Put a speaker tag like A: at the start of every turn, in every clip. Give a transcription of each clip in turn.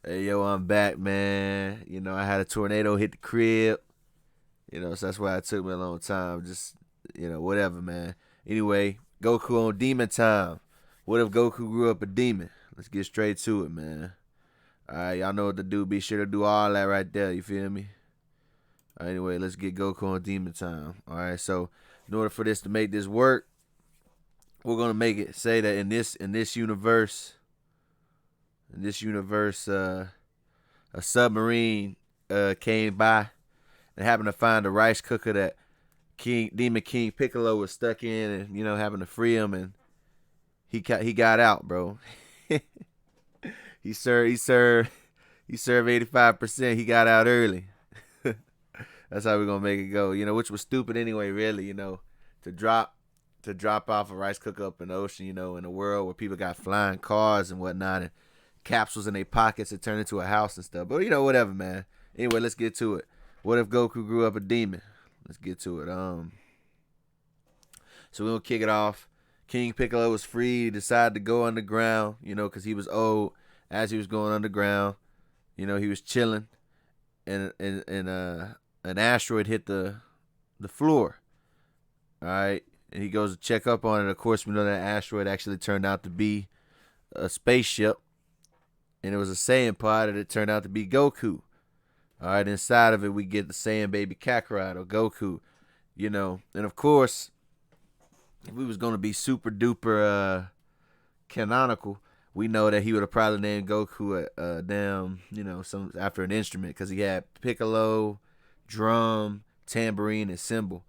A: Hey, yo, I'm back, man. I had a tornado hit the crib. So that's why it took me a long time. Just, whatever, man. Anyway, Goku on demon time. What if Goku grew up a demon? Let's get straight to it, man. All right, y'all know what to do. Be sure to do all that right there. You feel me? All right, anyway, let's get Goku on demon time. All right, so in order for this to make this work, we're gonna make it say that in this universe, a submarine came by and happened to find a rice cooker that Demon King Piccolo was stuck in, and having to free him, and he got out, bro. he served 85%. He got out early. That's how we're gonna make it go. Which was stupid anyway, really. To drop off a rice cooker up in the ocean. In a world where people got flying cars and whatnot, and capsules in their pockets that turn into a house and stuff. But whatever, man. Anyway, let's get to it. What if Goku grew up a demon? Let's get to it. So we'll kick it off. King Piccolo was free. He decided to go underground, because he was old. As he was going underground, he was chilling, and an asteroid hit the floor. All right, and he goes to check up on it. Of course, we know that asteroid actually turned out to be a spaceship, and it was a Saiyan pod, and it turned out to be Goku. All right, inside of it, we get the Saiyan baby Kakarot or Goku, and of course, if we was gonna be super duper canonical, we know that he would have probably named Goku a damn, some after an instrument, because he had piccolo, drum, tambourine, and cymbal.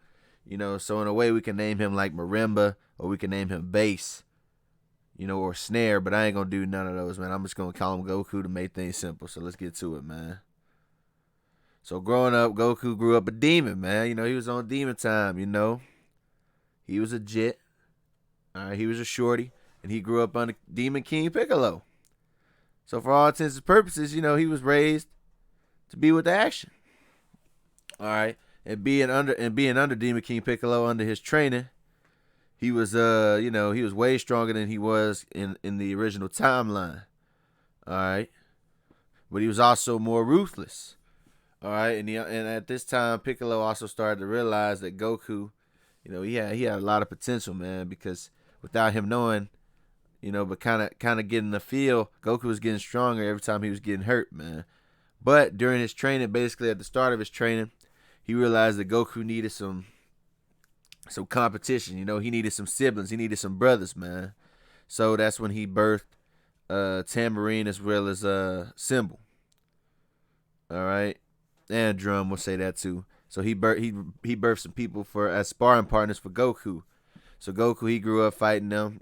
A: So in a way we can name him like marimba, or we can name him bass, or snare. But I ain't gonna do none of those, man. I'm just gonna call him Goku to make things simple. So let's get to it, man. So growing up, Goku grew up a demon, man. He was on demon time. He was a jit. All right, he was a shorty, and he grew up under Demon King Piccolo. So for all intents and purposes, he was raised to be with the action. All right, and being under Demon King Piccolo, under his training, he was he was way stronger than he was in the original timeline. All right, but he was also more ruthless. All right, and at this time, Piccolo also started to realize that Goku, he had a lot of potential, man, because without him knowing, but kind of getting the feel, Goku was getting stronger every time he was getting hurt, man. But during his training, basically at the start of his training, he realized that Goku needed some competition. He needed some siblings, he needed some brothers, man. So that's when he birthed Tambourine as well as Symbol. All right, and Drum will say that too. So he birthed some people for as sparring partners for Goku. So Goku, he grew up fighting them,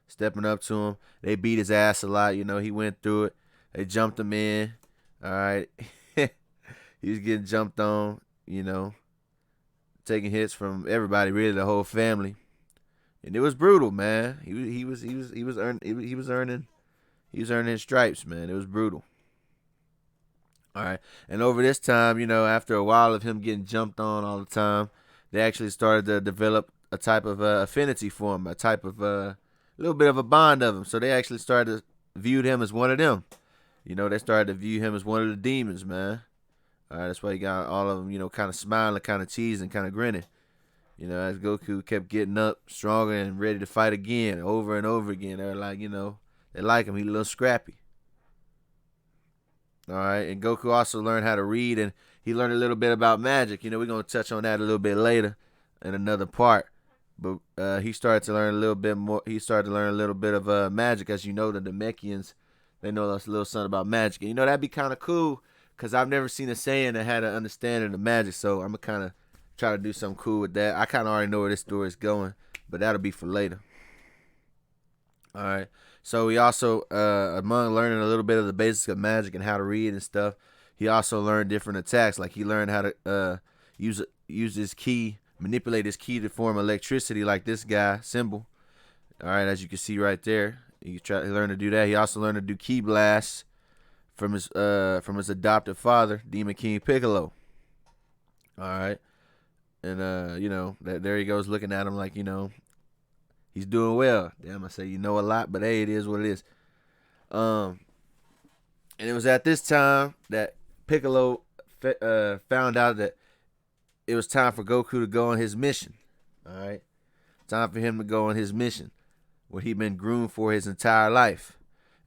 A: stepping up to him. They beat his ass a lot, he went through it. They jumped him in. All right. He was getting jumped on, taking hits from everybody, really the whole family. And it was brutal, man. He was earning his stripes, man. It was brutal. All right. And over this time, after a while of him getting jumped on all the time, they actually started to develop a type of affinity for him, a type of little bit of a bond of him. So they actually started to view him as one of them. They started to view him as one of the demons, man. All right, that's why you got all of them, kind of smiling, kind of cheesing, kind of grinning. As Goku kept getting up stronger and ready to fight again, over and over again. They're like, they like him. He's a little scrappy. All right, and Goku also learned how to read, and he learned a little bit about magic. We're gonna touch on that a little bit later in another part. But he started to learn a little bit more. He started to learn a little bit of magic, as the Namekians, they know a little something about magic. And that'd be kind of cool, because I've never seen a Saiyan that had an understanding of magic. So I'm gonna kind of try to do something cool with that. I kind of already know where this story is going, but that'll be for later. All right. So he also, among learning a little bit of the basics of magic and how to read and stuff, he also learned different attacks. Like he learned how to use his ki, manipulate his ki to form electricity, like this guy Symbol. All right, as you can see right there, he learned to do that. He also learned to do ki blasts from his adopted father, Demon King Piccolo. All right, and there he goes, looking at him like he's doing well. Damn, I say a lot, but hey, it is what it is. And And it was at this time that Piccolo found out that it was time for Goku to go on his mission. All right, time for him to go on his mission, what he'd been groomed for his entire life,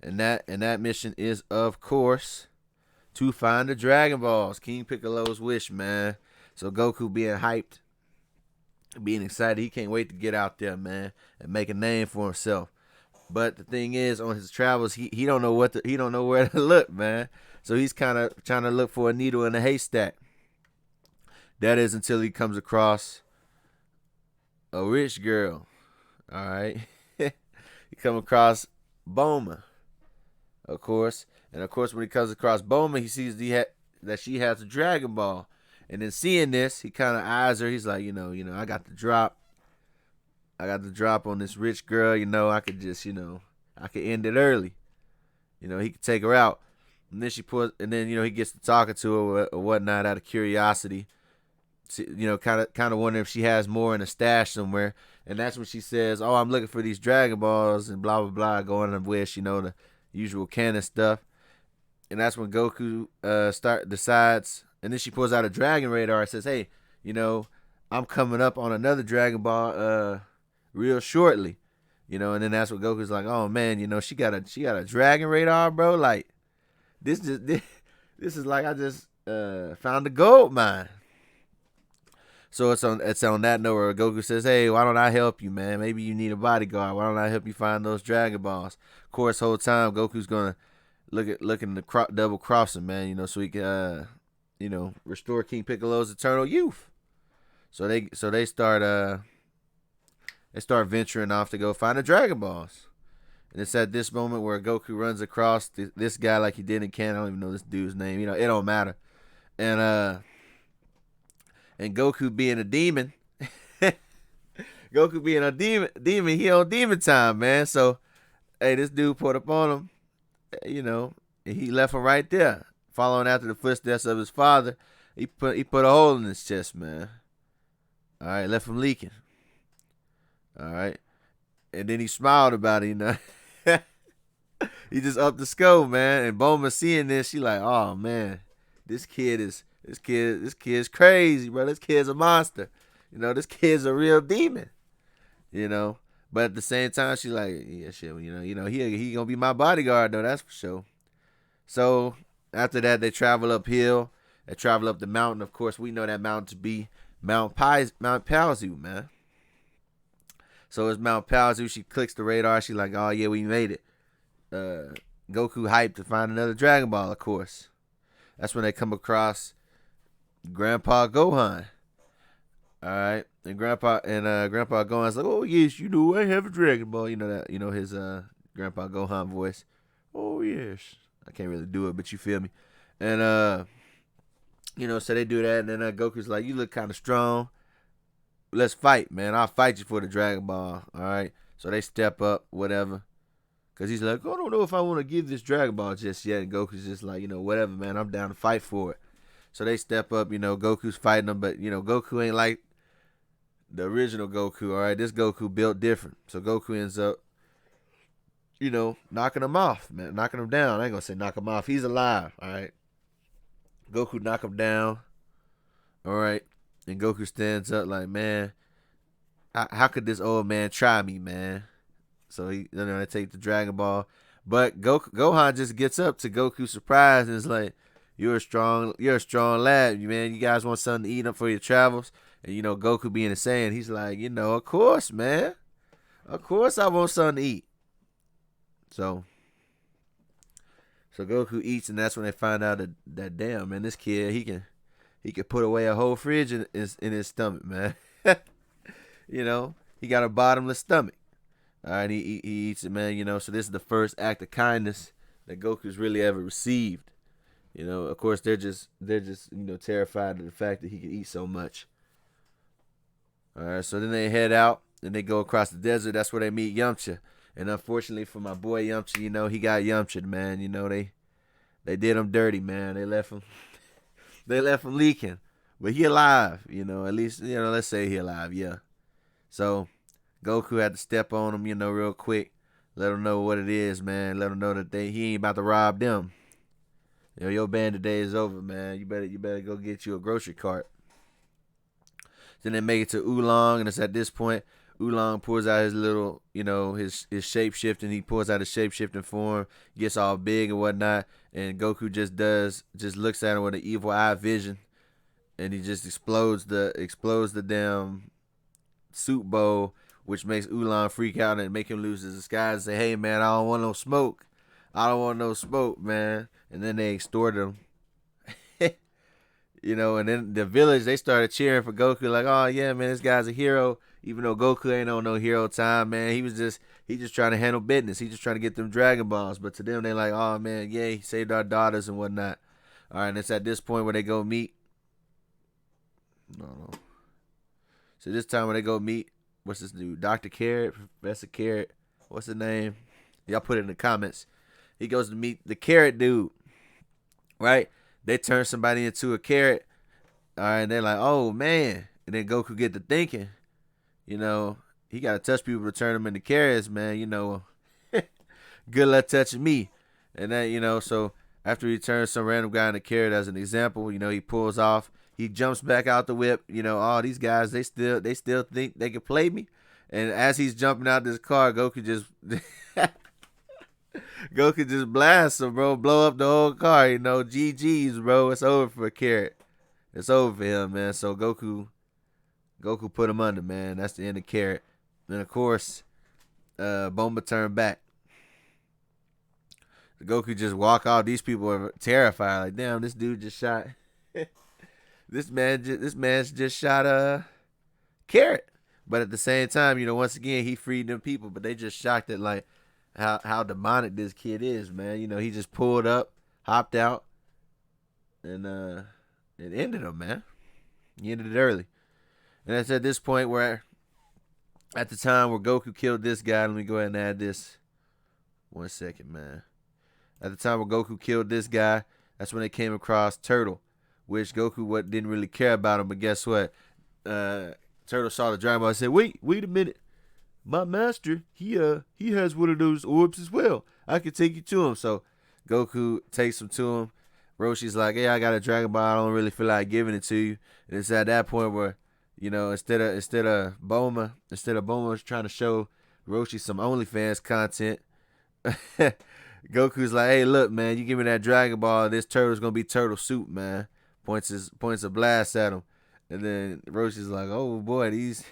A: and that mission is, of course, to find the Dragon Balls. King Piccolo's wish, man. So Goku being hyped, being excited, he can't wait to get out there, man, and make a name for himself. But the thing is, on his travels, he don't know he don't know where to look, man. So he's kind of trying to look for a needle in a haystack. That is until he comes across a rich girl. All right, he come across Bulma, of course, and of course when he comes across Bulma, he sees that she has a Dragon Ball, and then seeing this, he kind of eyes her. He's like, I got the drop. I got the drop on this rich girl. I could just, I could end it early. He could take her out. And then he gets to talking to her or whatnot out of curiosity. Kind of wondering if she has more in a stash somewhere. And that's when she says, "Oh, I'm looking for these Dragon Balls," and blah blah blah, going on a wish, the usual canon stuff. And that's when Goku decides, and then she pulls out a Dragon Radar and says, "Hey, I'm coming up on another Dragon Ball real shortly." And then that's what Goku's like, "Oh man, she got a Dragon Radar, bro. Like this is like I just found the gold mine." So it's on that note where Goku says, "Hey, why don't I help you, man? Maybe you need a bodyguard. Why don't I help you find those Dragon Balls?" Of course, whole time Goku's gonna looking to double cross him, man. So he can restore King Piccolo's eternal youth. So they start venturing off to go find the Dragon Balls. And it's at this moment where Goku runs across this guy like he did in Canon. I don't even know this dude's name. It don't matter. And Goku being a demon, Goku being a demon, he on demon time, man. So, hey, this dude put up on him, and he left him right there, following after the footsteps of his father. He put a hole in his chest, man. All right, left him leaking. All right, and then he smiled about it, He just upped the scope, man. And Bulma seeing this, she like, "Oh man, this kid's crazy, bro. This kid's a monster. This kid's a real demon. You know. But at the same time, she's like, yeah, shit. He gonna be my bodyguard though. That's for sure." So after that, they travel uphill. They travel up the mountain. Of course, we know that mountain to be Mount Palzu, man. So it's Mount Palzu. She clicks the radar. She's like, "Oh yeah, we made it." Goku hyped to find another Dragon Ball, of course. That's when they come across Grandpa Gohan. All right, and Grandpa Gohan's like, "Oh yes, I have a Dragon Ball." His Grandpa Gohan voice. "Oh yes." I can't really do it, but you feel me. And so they do that, and then Goku's like, "You look kind of strong. Let's fight, man. I'll fight you for the Dragon Ball." All right. So they step up, whatever. Because he's like, "Oh, I don't know if I want to give this Dragon Ball just yet." And Goku's just like, "Whatever, man. I'm down to fight for it." So they step up, Goku's fighting them. But, Goku ain't like the original Goku, all right? This Goku built different. So Goku ends up, knocking him off, man. Knocking him down. I ain't going to say knock him off. He's alive, all right? Goku knock him down, all right? And Goku stands up like, "Man, how could this old man try me, man?" So they take the Dragon Ball, but Gohan just gets up to Goku's surprise and is like, you're a strong lad, man. You guys want something to eat up for your travels?" And Goku being a Saiyan, he's like, "Of course, man. Of course I want something to eat." So Goku eats, and that's when they find out that damn, man, this kid he can put away a whole fridge in his stomach, man. He got a bottomless stomach. All right, he eats it, man. So this is the first act of kindness that Goku's really ever received. Of course they're just terrified of the fact that he can eat so much. All right, so then they head out and they go across the desert. That's where they meet Yamcha. And unfortunately for my boy Yamcha, he got Yamcha'd, man. They did him dirty, man. They left him leaking, but he alive. At least let's say he alive, yeah. So Goku had to step on him, real quick. Let him know what it is, man. Let him know that he ain't about to rob them. Your band today is over, man. You better go get you a grocery cart. Then they make it to Oolong, and it's at this point Oolong pulls out his little, his shape shifting. He pulls out his shape shifting form, gets all big and whatnot, and Goku just looks at him with an evil eye vision, and he just explodes the damn soup bowl, which makes Oolong freak out and make him lose his disguise and say, "Hey man, I don't want no smoke. I don't want no smoke, man." And then they extort him. And then the village, they started cheering for Goku, like, "Oh yeah, man, this guy's a hero." Even though Goku ain't on no hero time, man, he just trying to handle business. He just trying to get them Dragon Balls. But to them, they like, "Oh man, yeah, he saved our daughters and whatnot." All right, and it's at this point where they go meet. No. So this time when they go meet, what's this dude? Dr. Carrot, Professor Carrot. What's his name? Y'all put it in the comments. He goes to meet the Carrot dude, right? They turn somebody into a carrot. All right, and they're like, "Oh man!" And then Goku get to thinking, he got to touch people to turn them into carrots, man. Good luck touching me. And then, so after he turns some random guy into carrot as an example, he pulls off. He jumps back out the whip. All these guys, they still think they can play me. And as he's jumping out this car, Goku just Goku just blasts him, bro. Blow up the whole car. GG's, bro. It's over for Carrot. It's over for him, man. So Goku put him under, man. That's the end of Carrot. And of course, Bulma turned back. Goku just walk off. These people are terrified. Like, damn, this dude just shot. this man's just shot Carrot. But at the same time, once again, he freed them people. But they just shocked at like how demonic this kid is, man. He just pulled up, hopped out, and it ended him, man. He ended it early. And it's at this point where, at the time where Goku killed this guy, let me go ahead and add this. 1 second, man. At the time where Goku killed this guy, that's when they came across Turtle, which Goku didn't really care about him. But guess what? Turtle saw the Dragon Ball and said, wait a minute. My master, he has one of those orbs as well. I can take you to him. So Goku takes him to him. Roshi's like, "Hey, I got a Dragon Ball. I don't really feel like giving it to you." And it's at that point where, instead of Bulma trying to show Roshi some OnlyFans content, Goku's like, "Hey, look, man, you give me that Dragon Ball, this turtle's gonna be turtle soup, man." Points a blast at him, and then Roshi's like, "Oh boy, these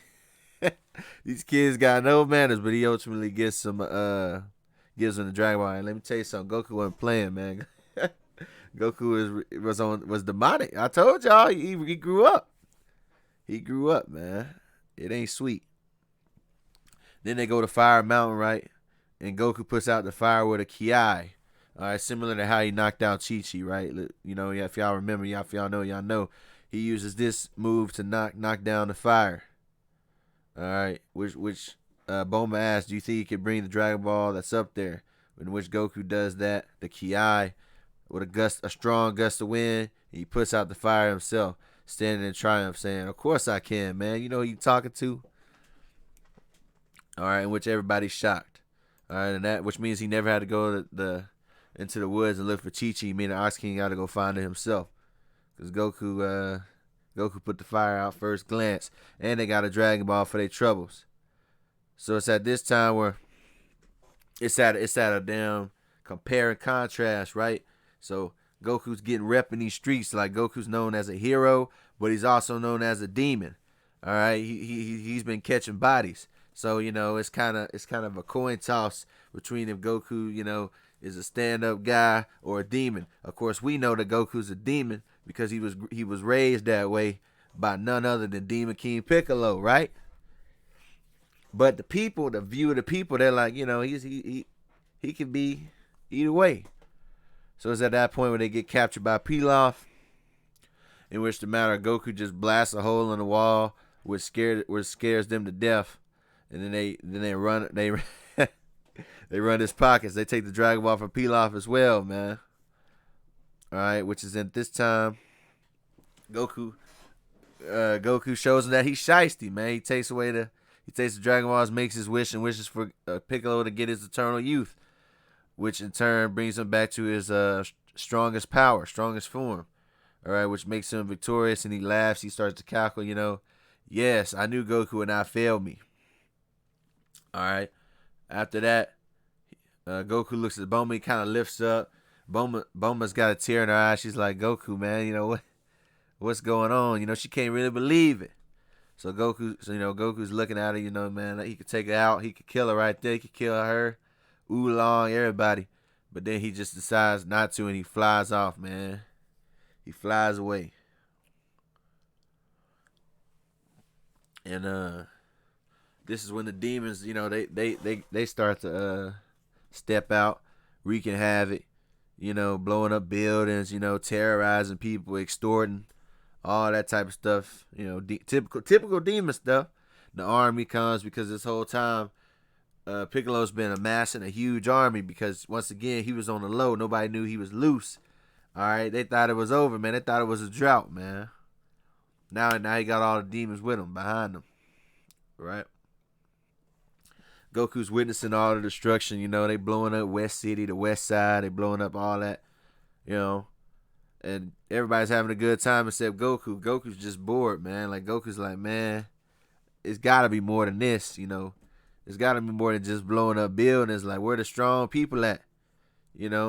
A: kids got no manners." But he ultimately gives him the Dragon Ball. And let me tell you something, Goku wasn't playing, man. Goku was demonic. I told y'all he grew up. He grew up, man. It ain't sweet. Then they go to Fire Mountain, right? And Goku puts out the fire with a Ki. All right, similar to how he knocked out Chi-Chi, right? If y'all remember, if y'all know, he uses this move to knock down the fire. All right, which Bulma asked, "Do you think he could bring the Dragon Ball that's up there?" In which Goku does that, the Ki, with a strong gust of wind. He puts out the fire himself, standing in triumph, saying, "Of course I can, man. You know who you talking to?" All right, in which everybody's shocked. All right, and that which means he never had to go into the woods and look for Chi-Chi. Meaning Ox King got to go find it himself, because Goku put the fire out first glance, and they got a Dragon Ball for their troubles. So it's at this time where it's at a damn compare and contrast, right? So Goku's getting rep in these streets. Like, Goku's known as a hero, but he's also known as a demon. All right, he's been catching bodies. So it's kind of a coin toss between if Goku is a stand-up guy or a demon. Of course, we know that Goku's a demon because he was raised that way by none other than Demon King Piccolo, right? But the view of the people, they're like, he can be either way. So it's at that point when they get captured by Pilaf, in which the matter of Goku just blasts a hole in the wall, which scares them to death, and then they run they run his pockets. They take the Dragon Ball from Pilaf as well, man. All right, which is at this time, Goku shows him that he's shiesty, man. He takes the Dragon Balls, makes his wish, and wishes for Piccolo to get his eternal youth, which in turn brings him back to his strongest power, strongest form. All right, which makes him victorious, and he laughs. He starts to cackle. Yes, I knew Goku would not fail me. All right. After that, Goku looks at Bulma. He kind of lifts up. Bulma's got a tear in her eye. She's like, Goku, man, what's going on? She can't really believe it. Goku's looking at her. Man, he could take her out. He could kill her right there. He could kill her, Oolong, everybody. But then he just decides not to, and he flies off, man. He flies away. And this is when the demons, they start to step out, wreaking havoc, blowing up buildings, terrorizing people, extorting, all that type of stuff. Typical demon stuff. The army comes because this whole time Piccolo's been amassing a huge army because once again he was on the low. Nobody knew he was loose. All right, they thought it was over, man. They thought it was a drought, man. Now he got all the demons with him, behind him, right? Goku's witnessing all the destruction. They blowing up West City, the West Side. They blowing up all that, and everybody's having a good time except Goku. Goku's just bored, man. Like Goku's like, man, it's got to be more than this, It's got to be more than just blowing up buildings. Like, where the strong people at, And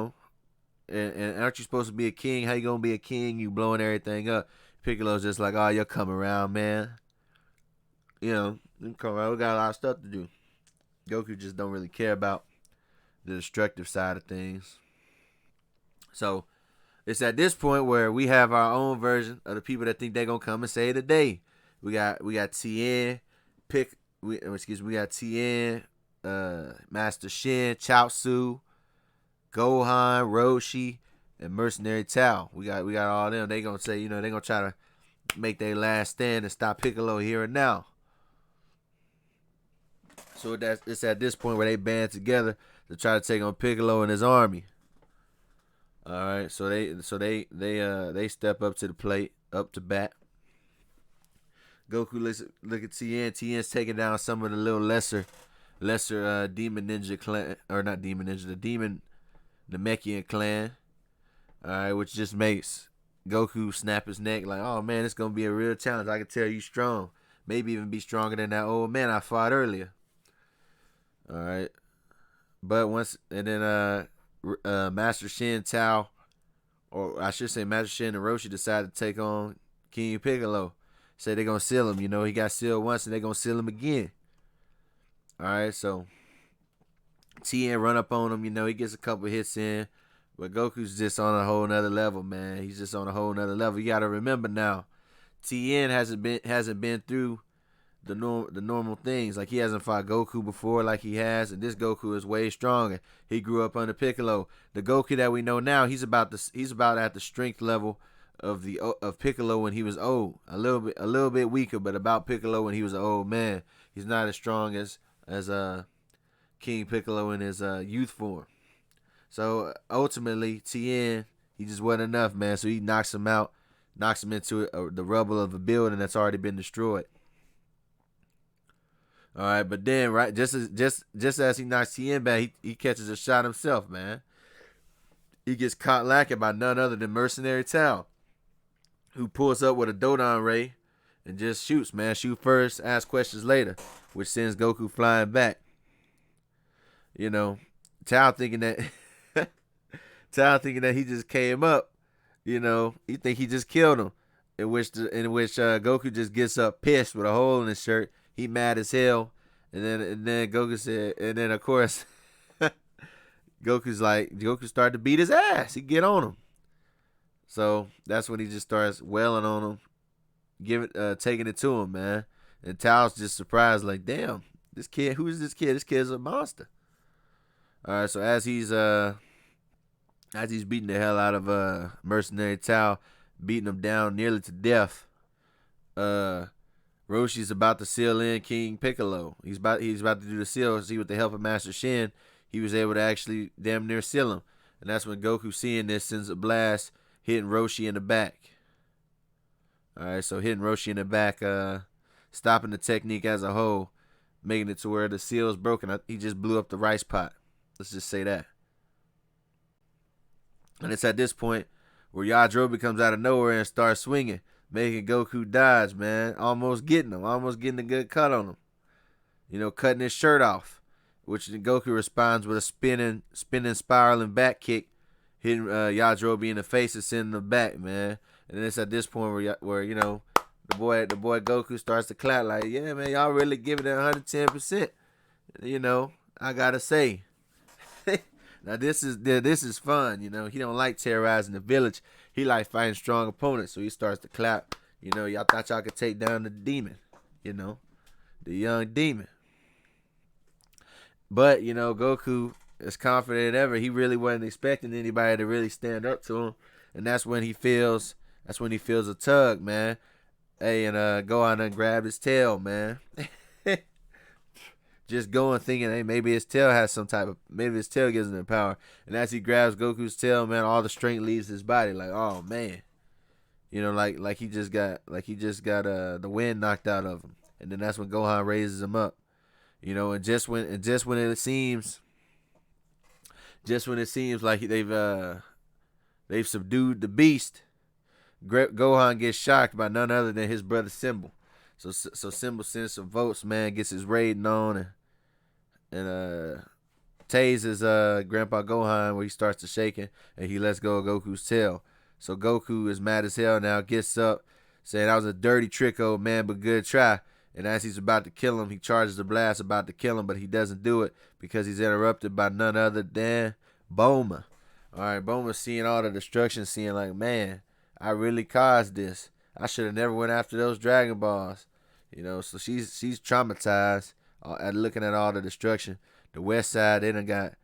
A: aren't you supposed to be a king? How you gonna be a king? You blowing everything up. Piccolo's just like, oh, you'll come around, man. You come around. We got a lot of stuff to do. Goku just don't really care about the destructive side of things. So it's at this point where we have our own version of the people that think they're gonna come and save the day. We got Tien, we got Tien, Master Shin, Chaozu, Gohan, Roshi, and Mercenary Tao. We got all them. They gonna say, they gonna try to make their last stand and stop Piccolo here and now. So it's at this point where they band together to try to take on Piccolo and his army. All right, so they step up to the plate, up to bat. Goku look at Tien. Tien's taking down some of the little lesser demon ninja clan, or not demon ninja, the demon Namekian clan. All right, which just makes Goku snap his neck like, oh man, it's gonna be a real challenge. I can tell you strong, maybe even be stronger than that old man I fought earlier. All right, but Master Shin, Tao, or I should say Master Shin and Roshi decided to take on King Piccolo. Say they're gonna seal him. He got sealed once, and they're gonna seal him again. All right, so Tien run up on him. He gets a couple hits in, but Goku's just on a whole nother level, man. He's just on a whole nother level. You got to remember now, Tien hasn't been through the normal things. Like, he hasn't fought Goku before like he has, and this Goku is way stronger. He grew up under Piccolo. The Goku that we know now, he's about at the strength level of Piccolo when he was old. A little bit weaker, but about Piccolo when he was an old man. He's not as strong as King Piccolo in his youth form. So ultimately, Tien, he just wasn't enough, man. So he knocks him out, knocks him into the rubble of a building that's already been destroyed. All right, but then just as he knocks Tien back, he catches a shot himself, man. He gets caught lacking by none other than Mercenary Tao, who pulls up with a Dodon Ray and just shoots, man. Shoot first, ask questions later, which sends Goku flying back. Tao thinking that he just came up. He think he just killed him. In which Goku just gets up pissed with a hole in his shirt. He mad as hell. And then Goku said, and then of course Goku started to beat his ass. He get on him. So that's when he just starts wailing on him, taking it to him, man. And Tao's just surprised, like, damn, this kid, who is this kid? This kid's a monster. All right, so as he's beating the hell out of Mercenary Tao, beating him down nearly to death, Roshi's about to seal in King Piccolo. He's about to do the seal. See, with the help of Master Shin, he was able to actually damn near seal him. And that's when Goku, seeing this, sends a blast, hitting Roshi in the back. All right, so hitting Roshi in the back, stopping the technique as a whole, making it to where the seal is broken. He just blew up the rice pot. Let's just say that. And it's at this point where Yajirobe comes out of nowhere and starts swinging, making Goku dodge, man. Almost getting him. Almost getting a good cut on him. Cutting his shirt off. Which Goku responds with a spinning, spiraling back kick, hitting Yajirobe in the face and sending him back, man. And then it's at this point where the boy Goku starts to clap like, yeah, man, y'all really giving it 110%. I gotta say. Now this is fun. He don't like terrorizing the village. He like fighting strong opponents. So he starts to clap. Y'all thought y'all could take down the demon. The young demon. But Goku is confident as ever. He really wasn't expecting anybody to really stand up to him, and that's when he feels a tug, man. Hey, and Gohan done grabbed his tail, man. Just going thinking, hey, maybe his tail gives him power. And as he grabs Goku's tail, man, all the strength leaves his body. Like, oh man, like he just got the wind knocked out of him. And then that's when Gohan raises him up. And just when it seems like they've subdued the beast, Gohan gets shocked by none other than his brother Symbol. So Symbol sends some votes, man, gets his raiding on and tases Grandpa Gohan where he starts to shaking and he lets go of Goku's tail. So Goku is mad as hell now, gets up, saying that was a dirty trick, old man, but good try. And as he's about to kill him, he charges the blast about to kill him, but he doesn't do it because he's interrupted by none other than Bulma. All right, Bulma seeing all the destruction, seeing like, man, I really caused this. I should have never went after those Dragon Balls. So she's traumatized at looking at all the destruction. The West Side, they done got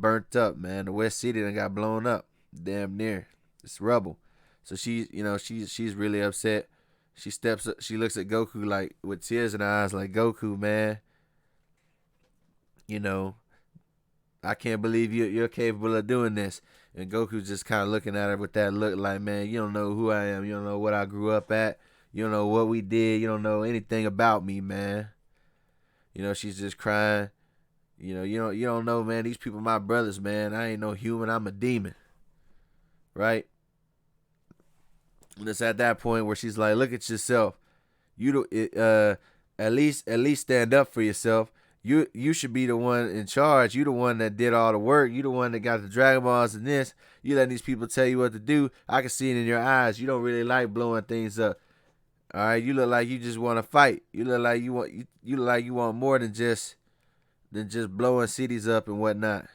A: burnt up, man. The West City done got blown up, damn near. It's rubble. So she's really upset. She steps up, she looks at Goku like with tears in her eyes, like, Goku, man, I can't believe you're capable of doing this. And Goku's just kind of looking at her with that look like, man, you don't know who I am. You don't know what I grew up at. You don't know what we did. You don't know anything about me, man. She's just crying. You don't know, man. These people my brothers, man. I ain't no human. I'm a demon. Right? And it's at that point where she's like, look at yourself. At least stand up for yourself. You should be the one in charge. You the one that did all the work. You the one that got the Dragon Balls and this. You letting these people tell you what to do. I can see it in your eyes. You don't really like blowing things up. All right, you look like you just want to fight. You look like you want more than just blowing cities up and whatnot.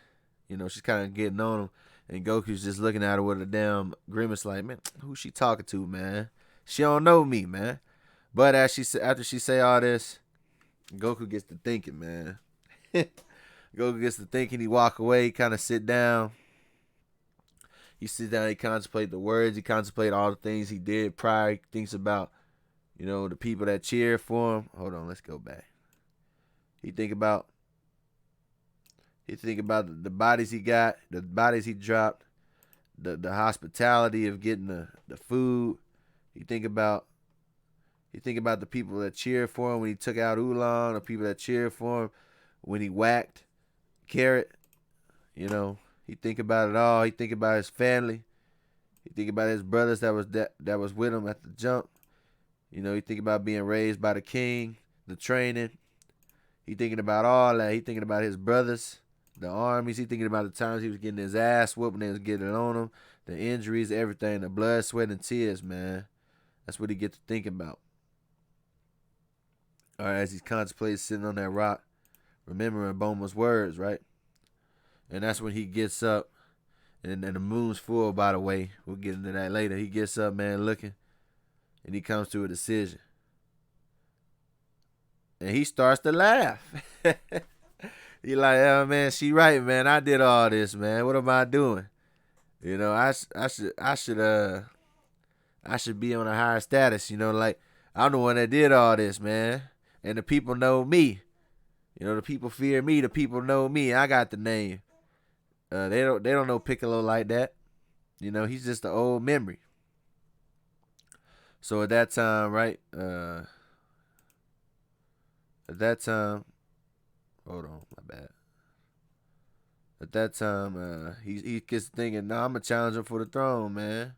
A: She's kind of getting on him. And Goku's just looking at her with a damn grimace like, man, who's she talking to, man? She don't know me, man. But after she say all this, Goku gets to thinking, man. Goku gets to thinking. He walk away. He kind of sit down. He sits down. He contemplate the words. He contemplate all the things he did prior. He thinks about, the people that cheered for him. Hold on, let's go back. He think about the bodies he got, the bodies he dropped, the hospitality of getting the food. He think about the people that cheered for him when he took out Oolong, the people that cheered for him when he whacked Carrot. He think about it all. He think about his family. He think about his brothers that was with him at the jump. He think about being raised by the king, the training. He thinking about all that. He thinking about his brothers, the armies. He thinking about the times he was getting his ass whooped when they was getting on him, the injuries, everything, the blood, sweat, and tears, man. That's what he get to thinking about. All right, as he's contemplating sitting on that rock, remembering Bulma's words, right? And that's when he gets up, and the moon's full, by the way. We'll get into that later. He gets up, man, looking, and he comes to a decision. And he starts to laugh. He like, oh, man, she right, man. I did all this, man. What am I doing? I should be on a higher status, like, I'm the one that did all this, man. And the people know me. The people fear me. The people know me. I got the name. They don't know Piccolo like that. He's just an old memory. So at that time, right? Hold on, my bad. At that time, he gets thinking, "Nah, I'm gonna challenge him for the throne, man.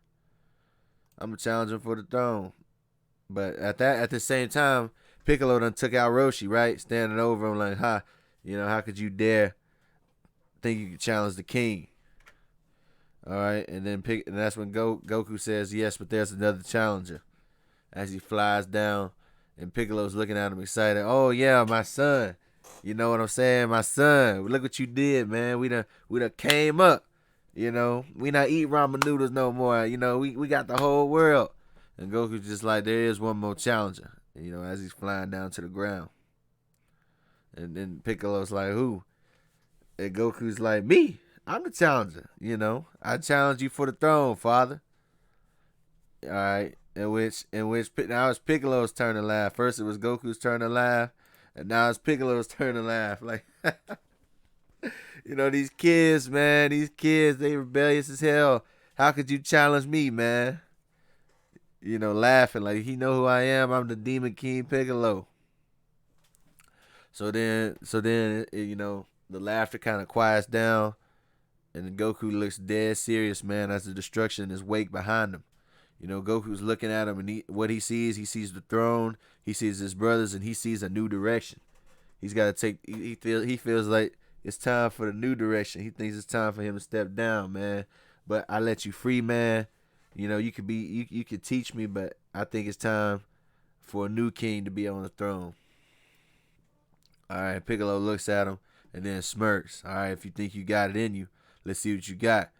A: I'm gonna challenge him for the throne." But at the same time, Piccolo done took out Roshi, right? Standing over him like, "Ha, how could you dare think you could challenge the king?" All right, and and that's when Goku says, "Yes, but there's another challenger." As he flies down, and Piccolo's looking at him excited. "Oh yeah, my son. You know what I'm saying, my son? Look what you did, man. We done came up. We not eat ramen noodles no more. We got the whole world." And Goku's just like, "There is one more challenger." As he's flying down to the ground, and then Piccolo's like, "Who?" And Goku's like, "Me. I'm the challenger. I challenge you for the throne, father." All right. In which now it's Piccolo's turn to laugh. First it was Goku's turn to laugh, and now it's Piccolo's turn to laugh. Like, these kids, man, they rebellious as hell. How could you challenge me, man? Laughing like he know who I am. I'm the Demon King Piccolo. So then, the laughter kind of quiets down, and then Goku looks dead serious, man, as the destruction is wake behind him. Goku's looking at him, and what he sees the throne, he sees his brothers, and he sees a new direction. He's got to take. He feels like it's time for the new direction. He thinks it's time for him to step down, man. But I let you free, man. You could teach me, but I think it's time for a new king to be on the throne. All right, Piccolo looks at him and then smirks. All right, if you think you got it in you, let's see what you got.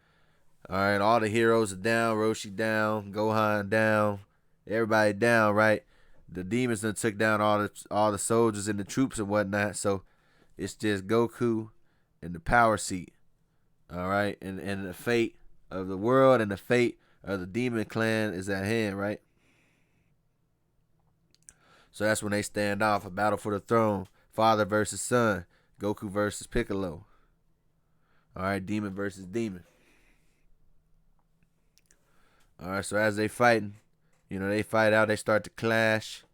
A: All right, all the heroes are down. Roshi down. Gohan down. Everybody down, right? The demons done took down all the soldiers and the troops and whatnot. So it's just Goku and the power seat. All right, and the fate of the world and the fate of the demon clan is at hand, right? So that's when they stand off, a battle for the throne. Father versus son. Goku versus Piccolo. All right, demon versus demon. All right, so as they fighting, they fight out, they start to clash,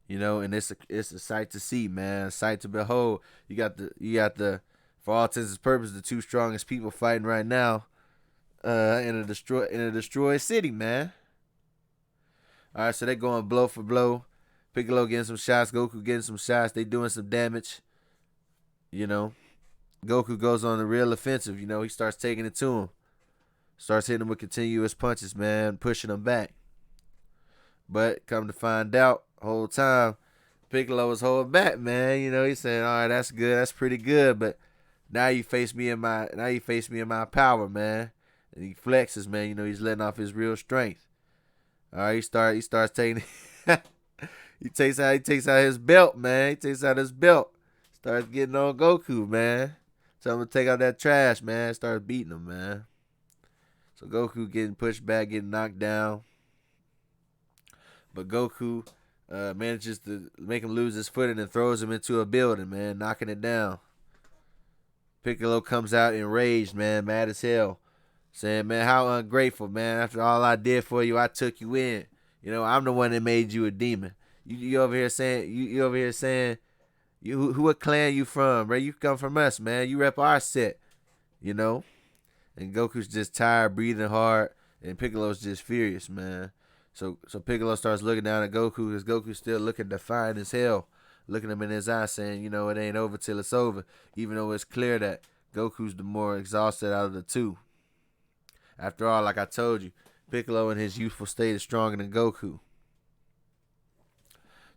A: and it's a sight to see, man, a sight to behold. You got the for all intents and purposes, the two strongest people fighting right now, in a destroyed city, man. All right, so they going blow for blow. Piccolo getting some shots, Goku getting some shots. They doing some damage, you know. Goku goes on the real offensive, he starts taking it to him. Starts hitting him with continuous punches, man, pushing him back. But come to find out, whole time, Piccolo was holding back, man. He's saying, "All right, that's good, that's pretty good, but now you face me in my power, man." And he flexes, man. He's letting off his real strength. All right, he starts taking he takes out his belt, man. He takes out his belt. Starts getting on Goku, man. Tell him to take out that trash, man. Starts beating him, man. So Goku getting pushed back, getting knocked down. But Goku manages to make him lose his footing and throws him into a building, man, knocking it down. Piccolo comes out enraged, man, mad as hell, saying, "Man, how ungrateful, man. After all I did for you, I took you in. I'm the one that made you a demon. You over here saying, you over here saying, who what clan you from, bro? You come from us, man. You rep our set, you know." And Goku's just tired, breathing hard, and Piccolo's just furious, man. So Piccolo starts looking down at Goku, because Goku's still looking defiant as hell, looking him in his eyes, saying, "It ain't over till it's over," even though it's clear that Goku's the more exhausted out of the two. After all, like I told you, Piccolo in his youthful state is stronger than Goku.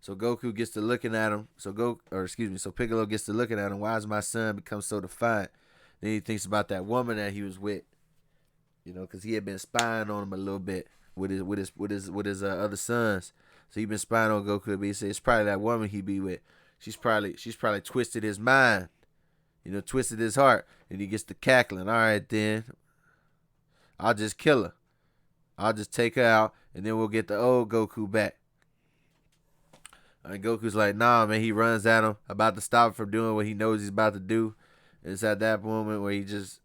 A: So Goku gets to looking at him. So Piccolo gets to looking at him. Why has my son become so defiant? Then he thinks about that woman that he was with, because he had been spying on him a little bit with his other sons. So he been spying on Goku. But he said it's probably that woman he be with. She's probably twisted his mind, twisted his heart, and he gets to cackling. All right, then I'll just kill her. I'll just take her out, and then we'll get the old Goku back. And Goku's like, "Nah, man." He runs at him, about to stop him from doing what he knows he's about to do. And it's at that moment where he just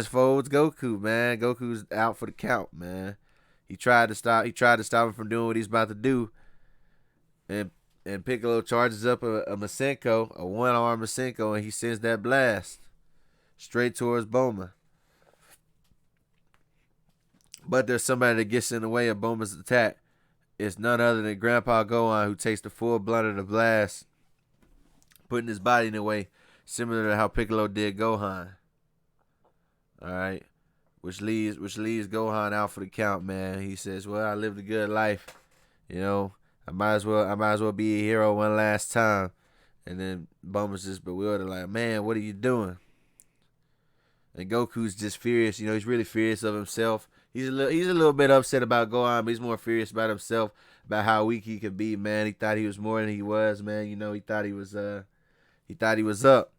A: folds Goku, man. Goku's out for the count, man. He tried to stop him from doing what he's about to do. And Piccolo charges up a Masenko, a one-arm Masenko, and he sends that blast. straight towards Bulma. But there's somebody that gets in the way of Bulma's attack. It's none other than Grandpa Gohan, who takes the full blunt of the blast, putting his body in the way, similar to how Piccolo did Gohan. All right, which leaves Gohan out for the count, man. He says, "Well, I lived a good life, you know. I might as well be a hero one last time." And then Bulma's just bewildered, like, "Man, what are you doing?" And Goku's just furious. You know, he's really furious of himself. He's a little bit upset about Gohan, but he's more furious about himself, about how weak he could be. Man, he thought he was more than he was. Man, you know, he thought he was up.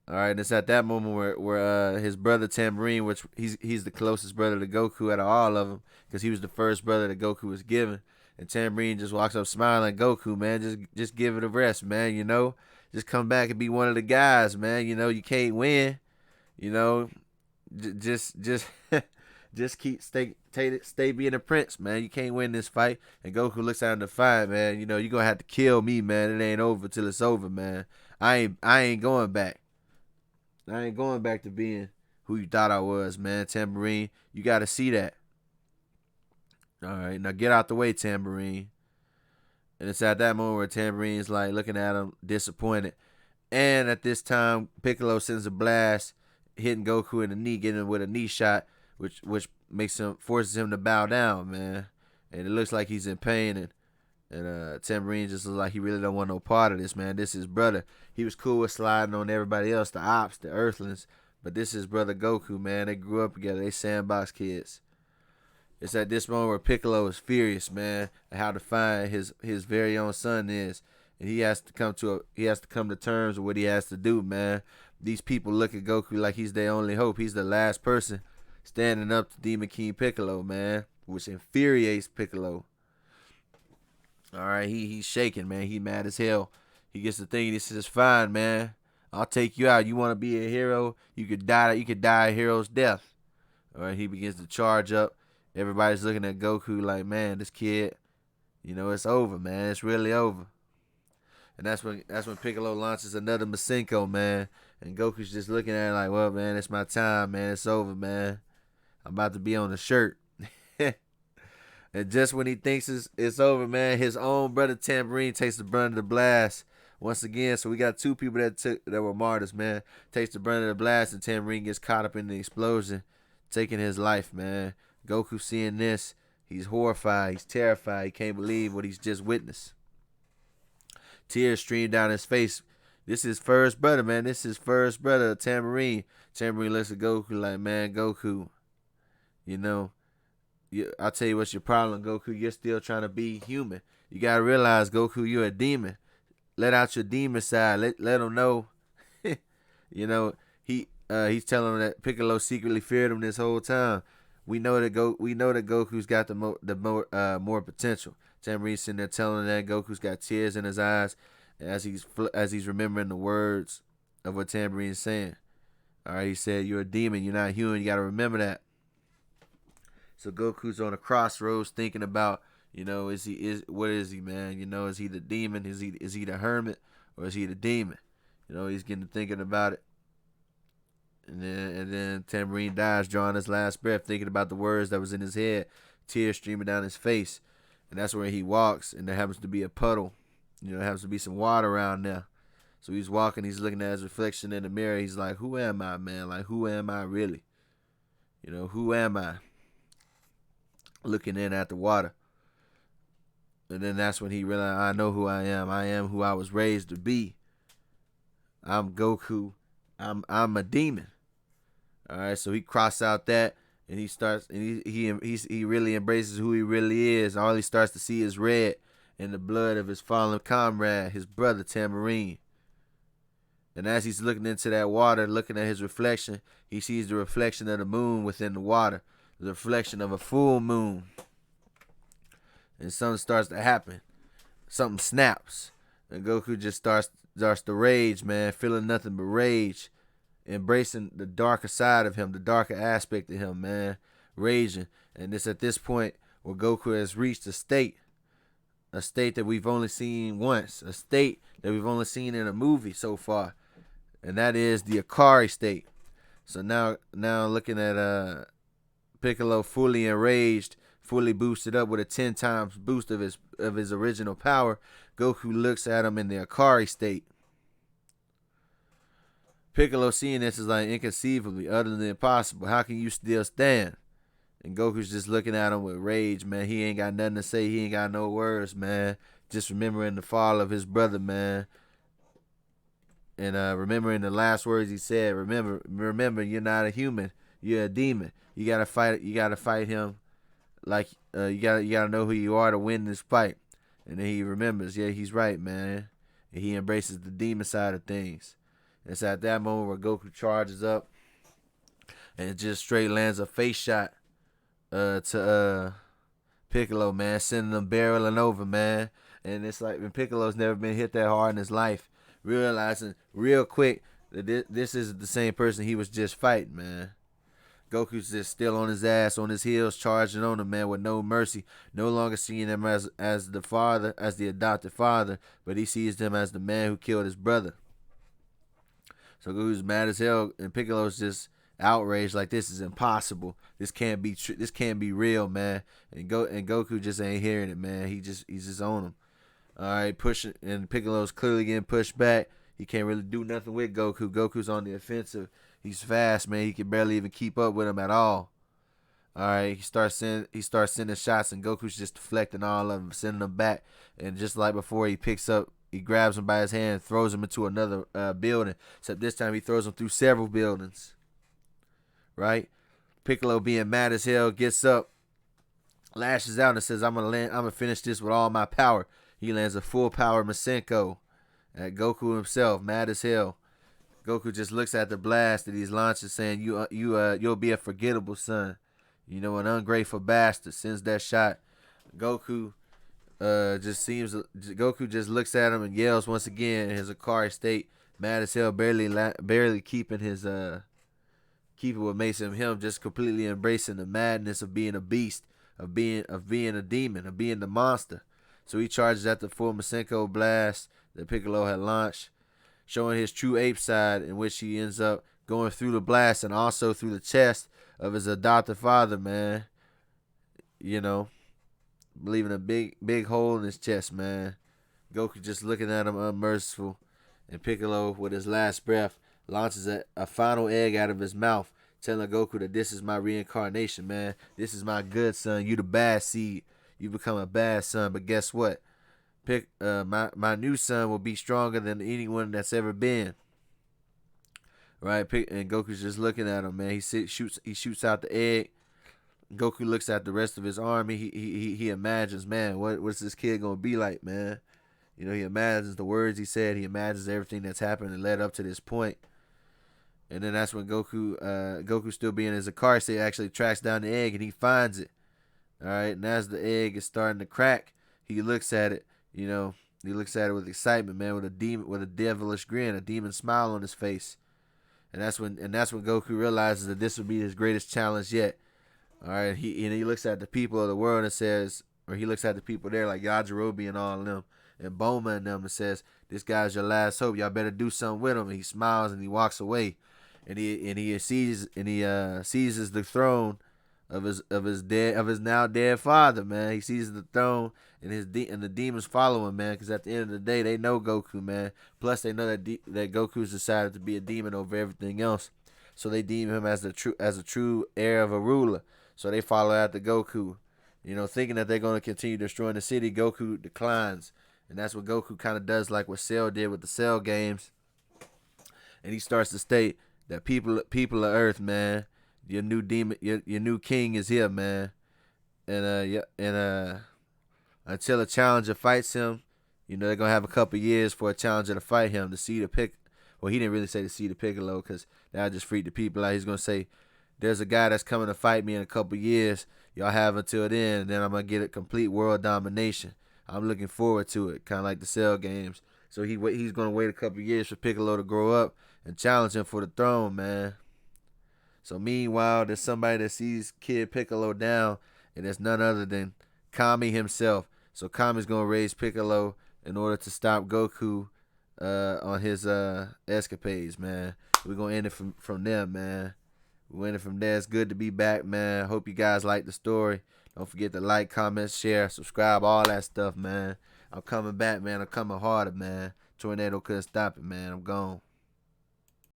A: All right, and it's at that moment where his brother Tambourine, which he's the closest brother to Goku out of all of them, because he was the first brother that Goku was given. And Tambourine just walks up smiling, Goku, man, just give it a rest, man. You know, just come back and be one of the guys, man. You know, you can't win. You know, just just stay being a prince, man. You can't win this fight. And Goku looks at him defiant, man. You know, you're gonna have to kill me, man. It ain't over till it's over, man. I ain't going back. I ain't going back to being who you thought I was, man. Tambourine, you gotta see that. All right, now get out the way, Tambourine. And it's at that moment where Tambourine's like looking at him, disappointed. And at this time, Piccolo sends a blast, hitting Goku in the knee, getting him with a knee shot, which forces him to bow down, man. And it looks like he's in pain, and Tambourine just looks like he really don't want no part of this, man. This is his brother. He was cool with sliding on everybody else, the ops, the Earthlings, but this is his brother Goku, man. They grew up together. They sandbox kids. It's at this moment where Piccolo is furious, man, at how defiant his very own son is, and he has to come to terms with what he has to do, man. These people look at Goku like he's their only hope. He's the last person standing up to Demon King Piccolo, man, which infuriates Piccolo. All right, he's shaking, man. He mad as hell. He gets the thing. He says, "Fine, man. I'll take you out. You want to be a hero? You could die. You could die a hero's death." All right, he begins to charge up. Everybody's looking at Goku like, man, this kid, you know, it's over, man. It's really over. And that's when Piccolo launches another Masenko, man. And Goku's just looking at it like, well, man, it's my time, man. It's over, man. I'm about to be on the shirt. And just when he thinks it's over, man, his own brother Tambourine takes the brunt of the blast once again. So we got two people that were martyrs, man. Takes the brunt of the blast, and Tambourine gets caught up in the explosion, taking his life, man. Goku seeing this, he's horrified, he's terrified, he can't believe what he's just witnessed. Tears stream down his face. This is his first brother, man. This is his first brother, Tambourine. Tambourine looks at Goku like, man, Goku, you know, I'll tell you what's your problem, Goku. You're still trying to be human. You gotta realize, Goku, you're a demon. Let out your demon side. Let him know. You know, he's telling him that Piccolo secretly feared him this whole time. We know that Goku's got the more potential. Tambourine's sitting there telling him that Goku's got tears in his eyes as he's remembering the words of what Tambourine's saying. All right, he said, "You're a demon. You're not human. You got to remember that." So Goku's on a crossroads thinking about, you know, what is he, man? You know, is he the demon? Is he the hermit, or is he the demon? You know, he's getting to thinking about it. And then Tambourine dies, drawing his last breath, thinking about the words that was in his head, tears streaming down his face. And that's where he walks, and there happens to be a puddle. You know, there happens to be some water around there. So he's walking, he's looking at his reflection in the mirror. He's like, who am I, man? Like, who am I really? You know, who am I? Looking in at the water. And then that's when he realized, I know who I am. I am who I was raised to be. I'm Goku. I'm a demon. All right, so he crossed out that, and he starts, and he really embraces who he really is. All he starts to see is red and the blood of his fallen comrade, his brother Tambourine. And as he's looking into that water, looking at his reflection, he sees the reflection of the moon within the water, the reflection of a full moon. And something starts to happen. Something snaps. And Goku just starts to rage, man, feeling nothing but rage. Embracing the darker side of him, the darker aspect of him, man. Raging. And it's at this point where Goku has reached a state that we've only seen once, a state that we've only seen in a movie so far. And that is the Akari state. So now looking at Piccolo fully enraged, fully boosted up with a 10 times boost of his original power, Goku looks at him in the Akari state. Piccolo seeing this is like inconceivably, utterly impossible. How can you still stand? And Goku's just looking at him with rage, man. He ain't got nothing to say. He ain't got no words, man. Just remembering the fall of his brother, man. And remembering the last words he said. Remember, you're not a human. You're a demon. You gotta fight. You gotta fight him. Like you gotta know who you are to win this fight. And then he remembers, yeah, he's right, man. And he embraces the demon side of things. And it's at that moment where Goku charges up and it just straight lands a face shot to Piccolo, man, sending him barreling over, man. And it's like when Piccolo's never been hit that hard in his life, realizing real quick that this isn't the same person he was just fighting, man. Goku's just still on his ass, on his heels, charging on him, man, with no mercy. No longer seeing him as the father, as the adopted father, but he sees him as the man who killed his brother. So Goku's mad as hell, and Piccolo's just outraged, like this is impossible. This can't be this can't be real, man. And Goku just ain't hearing it, man. He's just on him. All right, pushing, and Piccolo's clearly getting pushed back. He can't really do nothing with Goku. Goku's on the offensive. He's fast, man. He can barely even keep up with him at all. All right, he starts sending shots, and Goku's just deflecting all of them, sending them back. And just like before, he grabs him by his hand, throws him into another building. Except this time, he throws him through several buildings. Right? Piccolo, being mad as hell, gets up, lashes out, and says, "I'm gonna finish this with all my power." He lands a full power Masenko at Goku himself, mad as hell. Goku just looks at the blast that he's launching, saying, "You'll be a forgettable son. You know, an ungrateful bastard." Sends that shot. Goku Goku just looks at him and yells once again in his Akari state, mad as hell, barely keeping what makes him, just completely embracing the madness of being a beast, of being a demon, of being the monster. So he charges at the full Masenko blast that Piccolo had launched, showing his true ape side, in which he ends up going through the blast and also through the chest of his adopted father, man. You know, leaving a big hole in his chest, man. Goku just looking at him unmerciful, and Piccolo, with his last breath, launches a final egg out of his mouth, telling Goku that this is my reincarnation, man. This is my good son. You the bad seed. You become a bad son, but guess what? My new son will be stronger than anyone that's ever been. Right? And Goku's just looking at him, man. He shoots out the egg. Goku looks at the rest of his army. He imagines, man, what's this kid gonna be like, man? You know, he imagines the words he said. He imagines everything that's happened and led up to this point. And then that's when Goku still being his Akari state, actually tracks down the egg and he finds it. All right, and as the egg is starting to crack, he looks at it. You know, he looks at it with excitement, man, with a devilish grin, a demon smile on his face. And that's when Goku realizes that this will be his greatest challenge yet. All right, he looks at the people of the world and says, or he looks at the people there like Yajirobe and all of them, and Bulma and them, and says, "This guy's your last hope. Y'all better do something with him." And he smiles and he walks away, and he seizes the throne of his now dead father, man. He seizes the throne, and the demons follow him, man. Because at the end of the day, they know Goku, man. Plus, they know that Goku's decided to be a demon over everything else, so they deem him as a true heir of a ruler. So they follow after Goku, you know, thinking that they're going to continue destroying the city. Goku declines, and that's what Goku kind of does, like what Cell did with the Cell games. And he starts to state that people of Earth, man, your new demon, your new king is here, man. And until a challenger fights him, you know, they're gonna have a couple years for a challenger to fight him to see the pick. Well, he didn't really say to see the Piccolo because that just freaked the people out. He's gonna say, "There's a guy that's coming to fight me in a couple years. Y'all have until then, and then I'm gonna get a complete world domination. I'm looking forward to it, kind of like the Cell games." So he's gonna wait a couple years for Piccolo to grow up and challenge him for the throne, man. So meanwhile, there's somebody that sees Kid Piccolo down, and it's none other than Kami himself. So Kami's gonna raise Piccolo in order to stop Goku on his escapades, man. We're gonna end it from there, man. We end it from there. It's good to be back, man. Hope you guys like the story. Don't forget to like, comment, share, subscribe, all that stuff, man. I'm coming back, man. I'm coming harder, man. Tornado couldn't stop it, man. I'm gone.